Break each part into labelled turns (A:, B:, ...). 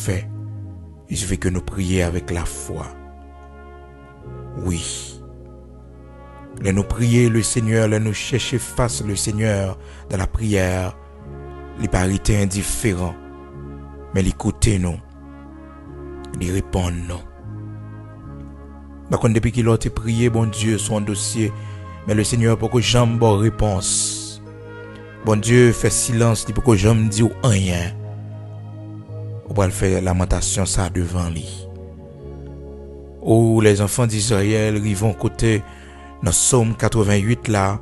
A: fait. Il suffit que nous prions avec la foi. Oui. Nous prier le Seigneur, nous chercher face le Seigneur dans la prière. Les parités indifférents. Mais l'écouter nous. Les répondre nous. Par contre, depuis qu'il a été prié, bon Dieu, son dossier, mais le Seigneur, pour que j'aime bonne réponse. Bon Dieu, fait silence, pour que j'aime dire rien. On va faire lamentation ça devant lui. Oh, les enfants d'Israël, ils vont côté, dans Psaume 88 là,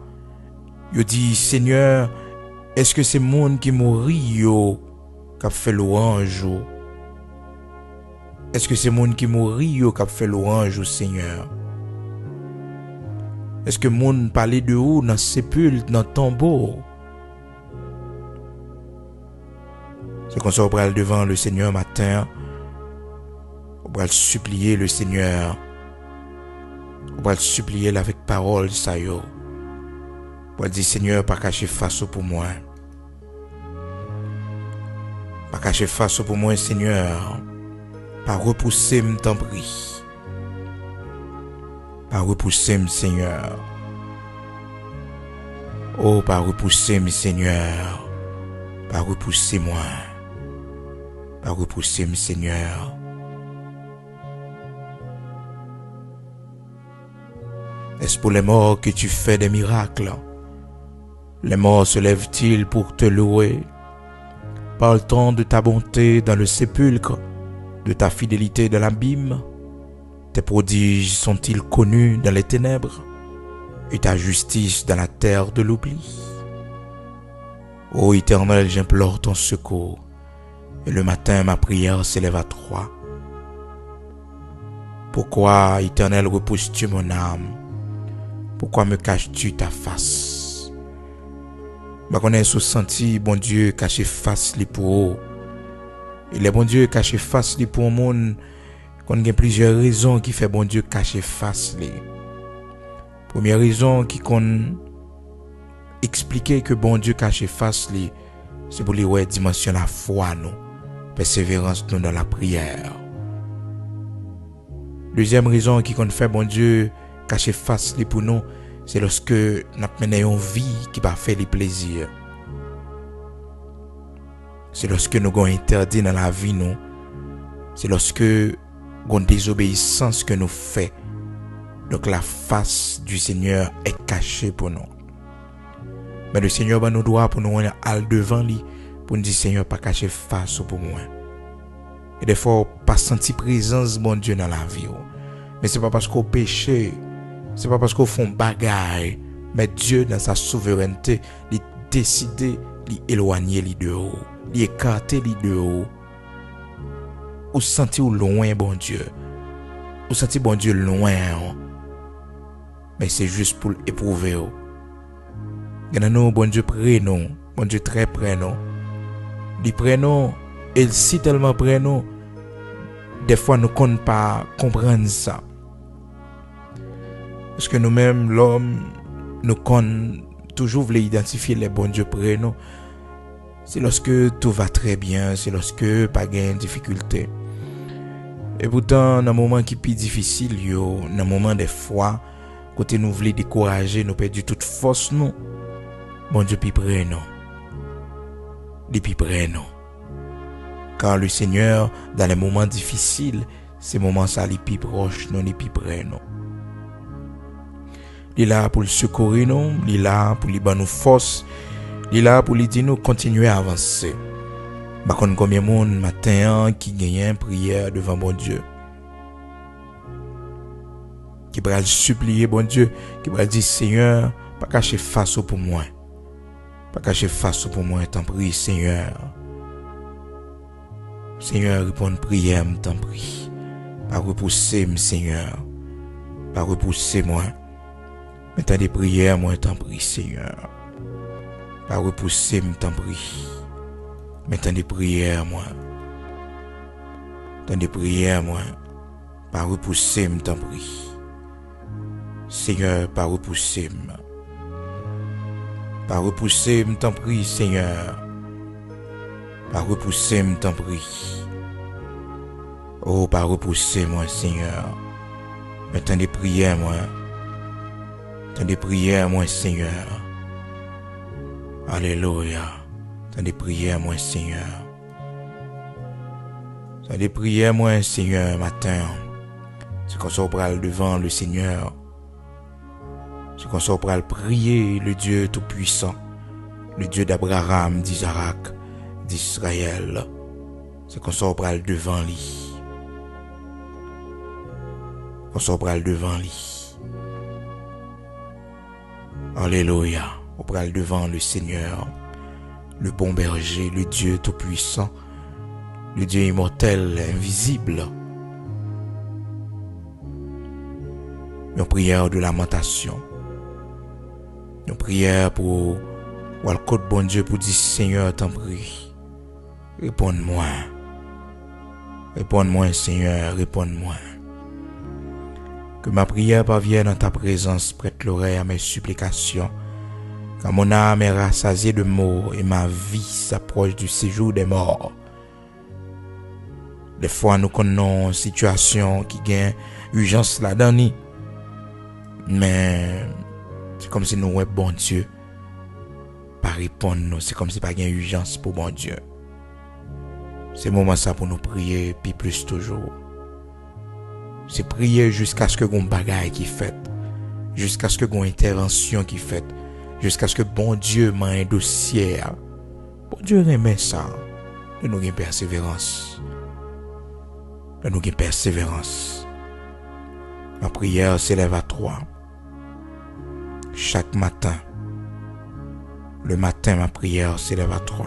A: ils disent, Seigneur, est-ce que c'est monde qui mourit, qui a fait louange? Est-ce que c'est monde qui mourit qui a fait louange au Seigneur? Est-ce que monde parlait de où dans sépulcre, dans tombeau? C'est qu'on s'en va devant le Seigneur matin. On va supplier le Seigneur. On va supplier avec parole ça yo. On va dire Seigneur, pas cacher face pour moi. Pas cacher face pour moi, Seigneur. Pas repousser m'en prie. Pas repousser Seigneur. Oh, pas repousser Seigneur. Pas repousser moi. Pas repousser Seigneur. Est-ce pour les morts que tu fais des miracles? Les morts se lèvent-ils pour te louer? Parle-t-on de ta bonté dans le sépulcre, de ta fidélité dans l'abîme? Tes prodiges sont-ils connus dans les ténèbres et ta justice dans la terre de l'oubli? Ô Éternel, j'implore ton secours et le matin ma prière s'élève à toi. Pourquoi, Éternel, repousses-tu mon âme? Pourquoi me caches-tu ta face? Je connais ce senti, bon Dieu, caché face li pour eux. Et les bon Dieu caché face li pour le monde. Il y a plusieurs raisons qui fait bon Dieu cacher face li. Première raison qui qu'on expliquer que bon Dieu caché face li, c'est pour lui ouais dimension la foi nous, persévérance nous dans la prière. Deuxième raison qui qu'on fait bon Dieu cacher face li pour nous, c'est lorsque nous menons une vie qui va faire les plaisirs. C'est lorsque nous avons interdit dans la vie nous. C'est lorsque nous avons désobéissance que nous faisons. Donc la face du Seigneur est cachée pour nous. Mais le Seigneur va nous droit pour nous aller devant lui pour nous dire Seigneur pas cacher face pour moi. Et des fois pas sentir présence bon Dieu dans la vie. Mais c'est pas parce qu'on péché, c'est pas parce qu'on fait bagaille, mais Dieu dans sa souveraineté, il décide d'éloigner les de haut, d'écarter les de haut. Ou sentir loin bon Dieu. Ou sentir bon Dieu loin. Mais c'est juste pour éprouver. Nous, bon Dieu près nous, bon Dieu très près nous. Il près nous, et si tellement près nous, des fois nous ne connaissons pas comprendre ça. Parce que nous-mêmes, l'homme, nous connaissons toujours voulu identifier les bons dieux près nous. C'est lorsque tout va très bien, c'est lorsque pas de difficulté. Et pourtant, dans un moment qui est plus difficile, dans un moment des fois, côté nous voulons décourager, nous perdons toute force, nous. Bon Dieu, puis près nous. Depuis près nous. Car le Seigneur, dans les moments difficiles, ces moments ça les plus proches, nous les plus près nous. Il est là pour le secourir nous, il est là pour lui donner nous force, il est là pour lui dire nous continuer à avancer. Par contre, combien de monde matin qui gagne prière devant bon Dieu, qui va supplier bon Dieu, qui va dire Seigneur, pas cacher face pour moi, pas cacher face pour moi, t'en prie Seigneur. Seigneur, réponds prière, t'en prie. Pas repousser, Seigneur. Pas repousser moi. Mais t'as des prières, moi, t'en prie, Seigneur. Pas repousser, t'en prie. Mais t'as des prières, moi. T'as des prières, moi. Pas repousser, t'en prie. Seigneur, pas repousser. Pas repousser, t'en prie, Seigneur. Pas repousser, t'en prie. Oh, pas repousser, moi, Seigneur. Mais tant de prières, moi. Tant de prières, moi, Seigneur. Alléluia. Tant de prières, moi, Seigneur. Tant de prières, moi, Seigneur, matin. C'est qu'on s'en parle devant le Seigneur. C'est qu'on s'en parle prier le Dieu Tout-Puissant. Le Dieu d'Abraham, d'Isaac, d'Israël. C'est qu'on s'en parle devant lui. On s'en parle devant lui. Alléluia. On parle devant le Seigneur, le bon berger, le Dieu Tout-Puissant, le Dieu immortel, invisible. Une prière de lamentation. Une prière pour le côté bon Dieu pour dire Seigneur, t'en prie. Réponds-moi. Réponds-moi, Seigneur, réponds-moi. Que ma prière parvienne dans ta présence, prête l'oreille à mes supplications. Car mon âme est rassasiée de maux et ma vie s'approche du séjour des morts. Des fois, nous connaissons une situation qui gagne urgence là-dedans. Mais c'est comme si nous, ouais, bon Dieu, pas répondre nous. C'est comme si pas gagne urgence pour bon Dieu. C'est le moment ça pour nous prier, puis plus toujours. C'est prier jusqu'à ce que gon bagaille qui fait, jusqu'à ce que gon intervention qui fait, jusqu'à ce que bon Dieu m'a un dossier. Bon Dieu remet ça. De nous une persévérance. De nous une persévérance. Ma prière s'élève à 3. Chaque matin. Le matin, ma prière s'élève à 3.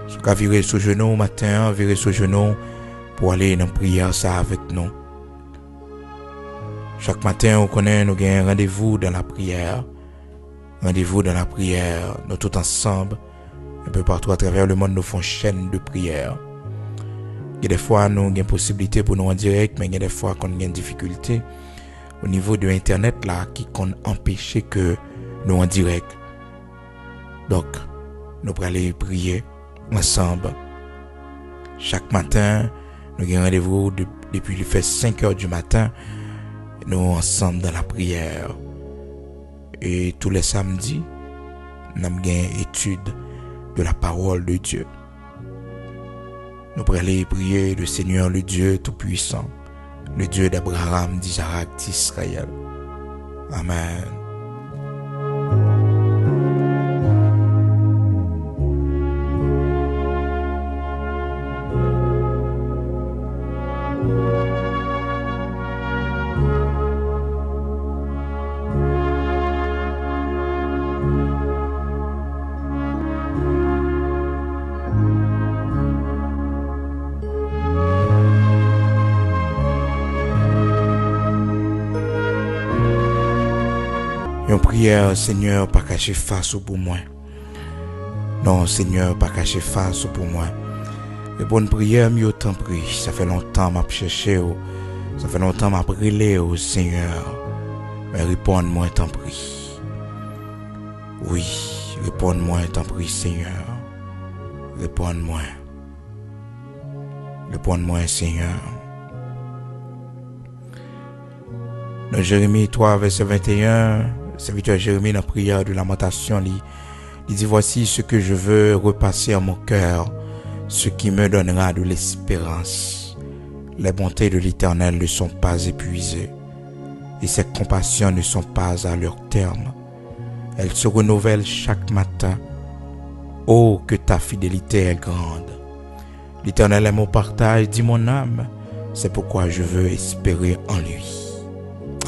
A: Je vais virer sur genou au matin, virer sur genou pour aller dans la prière ça avec nous. Chaque matin, on connaît, nous avons un rendez-vous dans la prière. Rendez-vous dans la prière, nous tous ensemble, un peu partout à travers le monde, nous faisons chaîne de prière. Il y a des fois, nous avons une possibilité pour nous en direct, mais il y a des fois qu'on a une difficulté au niveau de Internet là, qui qu'on empêche que nous en direct. Donc, nous allons aller prier ensemble. Chaque matin, nous avons un rendez-vous depuis il fait 5 heures du matin. Nous ensemble dans la prière. Et tous les samedis, nous avons une étude de la parole de Dieu. Nous allons aller prier le Seigneur, le Dieu Tout-Puissant, le Dieu d'Abraham, d'Isaac, d'Israël. Amen. Une prière, Seigneur, pas cacher face pour moi. Non, Seigneur, pas cacher face pour moi. Et bonne prière, mieux t'en prie. Ça fait longtemps m'a cherché, ça fait longtemps m'a brûlé au Seigneur. Mais réponds-moi, t'en prie. Oui, réponds-moi, t'en prie, Seigneur. Réponds-moi. Réponds-moi, Seigneur. Dans Jérémie 3, verset 21, serviteur Jérémie, dans la prière de lamentation, il dit, voici ce que je veux repasser à mon cœur, ce qui me donnera de l'espérance. Les bontés de l'Éternel ne sont pas épuisées, et ses compassions ne sont pas à leur terme. Elles se renouvellent chaque matin. Oh, que ta fidélité est grande. L'Éternel est mon partage, dit mon âme. C'est pourquoi je veux espérer en lui.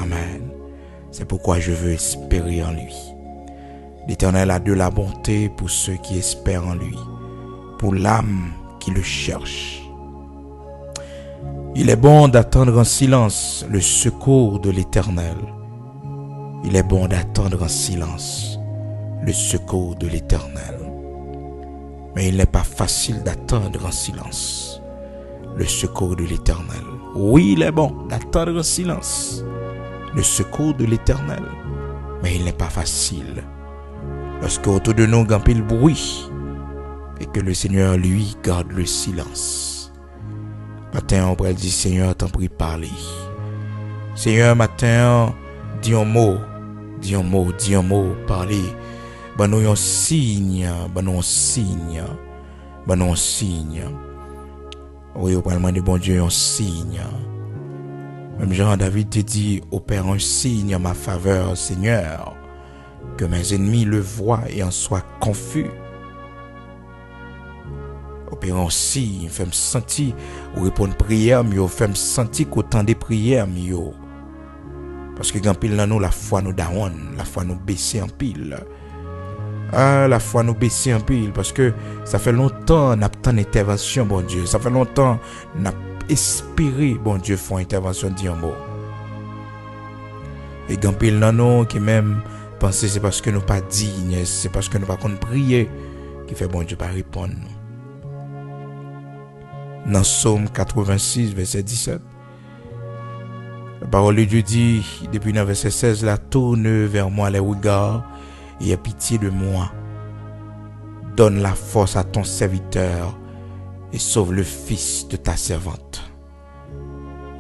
A: Amen. C'est pourquoi je veux espérer en lui. L'Éternel a de la bonté pour ceux qui espèrent en lui, pour l'âme qui le cherche. Il est bon d'attendre en silence le secours de l'Éternel. Il est bon d'attendre en silence le secours de l'Éternel. Mais il n'est pas facile d'attendre en silence le secours de l'Éternel. Oui, il est bon d'attendre en silence le secours de l'Éternel. Mais il n'est pas facile lorsque autour de nous il y a pile bruit et que le Seigneur lui garde le silence. Matin, on pourrait dire, Seigneur, t'en prie, parler. Seigneur, matin, dis un mot, parler. Ben nous un signe, Oui, au parlement de bon Dieu, un signe. Même Jean David te dit, opère un signe en ma faveur, Seigneur, que mes ennemis le voient et en soient confus. Opère un signe, fait me sentir, ou répondre prière, mieux, fait me sentir qu'autant des prières, mieux. Parce que quand pile dans nous, la foi nous down, la foi nous baisser en pile. La foi nous baisser en pile, parce que ça fait longtemps n'a pas d'intervention, bon Dieu. Ça fait longtemps n'a espéré, bon Dieu, font intervention d'un mot. Et quand pile dans nous, qui même penser c'est parce que nous pas dignes, c'est parce que nous pas qu'on prier, qui fait bon Dieu pas répondre. Dans Psaume 86, verset 17. La parole de Dieu dit, depuis le verset 16, la tourne vers moi les regards et aie pitié de moi. Donne la force à ton serviteur et sauve le fils de ta servante.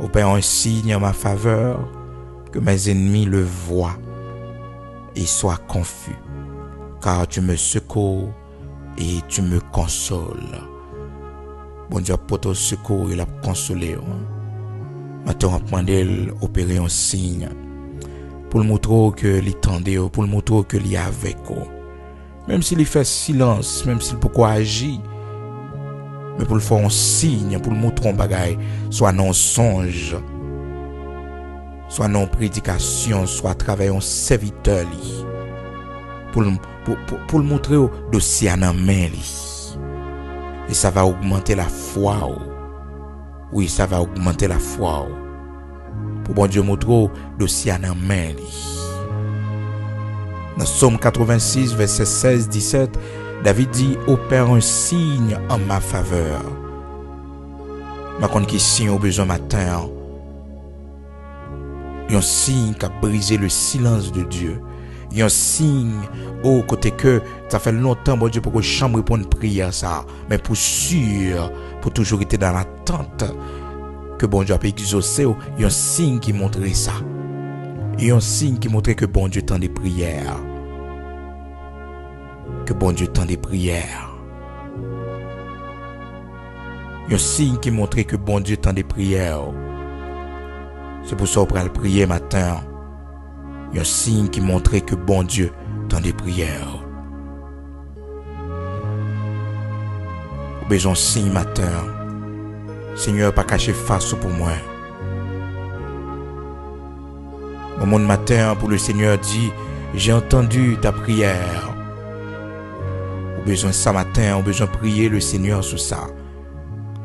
A: Opère un signe en ma faveur, que mes ennemis le voient et soient confus, car tu me secours et tu me consoles. Bon Dieu, pour ton secours, il a consolé. Maintenant, on va opérer un signe pour le montrer que l'étendait, pour le montrer que l'il est avec vous. Même s'il fait silence, même s'il peut quoi agir, mais pour le faire un signe, pour le montrer un bagage, soit non songe, soit non prédication, soit à travers un serviteur, pour le montrer au dossier à la main. Et ça va augmenter la foi. Oui, ça va augmenter la foi. Pour bon Dieu montrer dossier à la main. Dans Psaume 86, verset 16-17, David dit, opère un signe en ma faveur. Ma connais qui signe au besoin matin. Un signe qui a brisé le silence de Dieu. Un signe au côté que ça fait longtemps, bon Dieu, pour que chambre réponde prière ça. Mais pour sûr, pour toujours être dans l'attente que bon Dieu a exaucé, il y a un signe qui montrait ça. Il y a un signe qui montrait que bon Dieu tend des prières. Que bon Dieu tend des prières. Il y a un signe qui montrait que bon Dieu tend des prières. C'est pour ça qu'on va le prier matin. Il y a un signe qui montrait que bon Dieu tend des prières. Au besoin de signe matin. Seigneur, pas cacher face pour moi. Au monde matin, pour le Seigneur dit, j'ai entendu ta prière. Au besoin de ça matin, au besoin de prier le Seigneur sur ça.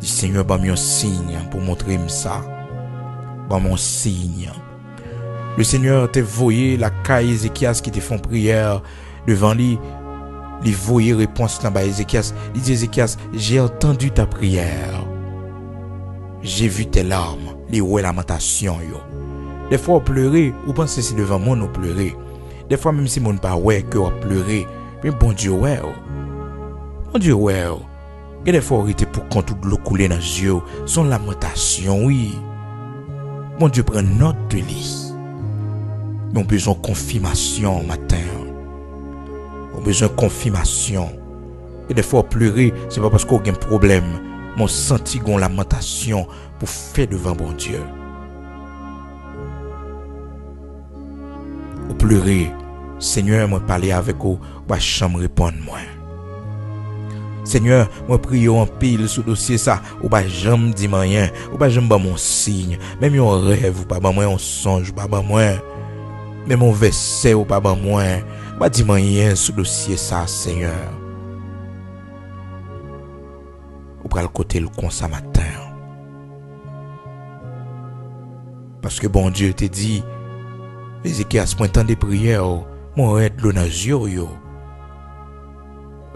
A: Dis Seigneur, bah un signe pour montrer ça. Bah mon signe. Le Seigneur t'a voyé la caille Ézéchias qui te font prière devant lui. Il voyait réponse là-bas Ézéchias. Il dit Ézéchias, j'ai entendu ta prière. J'ai vu tes larmes, les ouais lamentation yo. Des fois on pleurait, ou pensez si devant moi on pleurait. Des fois même si mon pas ouais que on pleurait, mais bon Dieu ouais. Bon Dieu ouais. Et des fois on était pour quand toute l'eau couler dans les yeux, son lamentation oui. Bon Dieu prend note de lui. Mais on a besoin de confirmation matin. On a besoin de confirmation. Et des fois pleurer, c'est pas parce qu'on a un problème. Mon senti gon lamentation pour faire devant bon Dieu. Ou pleurer, Seigneur, moi parler avec vous, va chambre répondre moi. Seigneur, moi prie en pile sous dossier ça, ou pas jamais dit rien, ou pas jamais ba mon signe, même un rêve ou pas ba moi un songe, pas ba moi. Même mon verset ou pas ba moi, pas dit rien sous dossier ça, Seigneur. Ou pas le côté le con ça matin. Parce que bon Dieu te dit, Ézéchias pointant des prières, mon aide l'eau dans les yeux.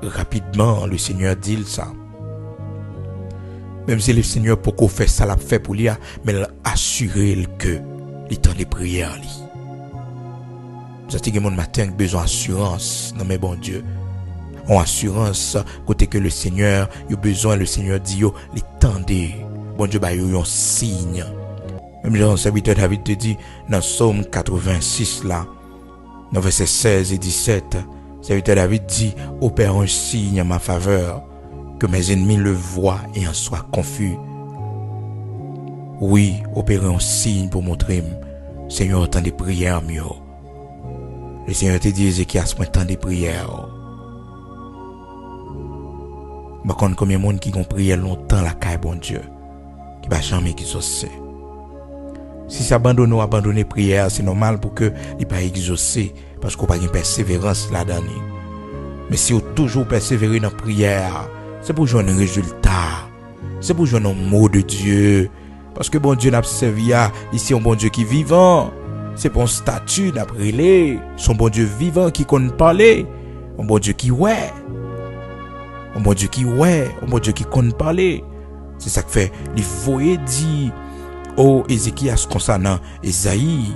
A: Rapidement, le Seigneur dit ça. Même si le Seigneur pour qu'on fait ça, l'a fait pour lui, mais il assurer que il temps des prières. Vous avez mon matin besoin d'assurance, non mais bon Dieu. En assurance, côté que le Seigneur, il a besoin, le Seigneur dit, il tendez bon Dieu ba yo un signe. Même Jean serviteur David te dit dans Psaume 86 là, dans verset 16 et 17, serviteur David dit, opère un signe en ma faveur, que mes ennemis le voient et en soient confus. Oui, opérer un signe pour montrer, Seigneur, entend des prières mieux. Le Seigneur te dit, Ézéchias, entend des prières. Par contre, combien de monde qui ont prié longtemps la caille, bon Dieu, qui va jamais exaucer. Si ça abandonner prière, c'est normal pour que il pas exaucer, parce qu'on pas une persévérance là-dedans. Mais si on toujours persévérer dans la prière, c'est pour jouer un résultat. C'est pour jouer un mot de Dieu. Parce que bon Dieu n'a pas servi à ici un bon Dieu qui est vivant. C'est pour un statut d'après les. Son bon Dieu vivant qui compte parler. Un bon Dieu qui ouais. Un bon Dieu qui ouais. Un bon Dieu qui compte parler. C'est ça que fait. Il faut dire, oh Ézéchias concernant Esaïe.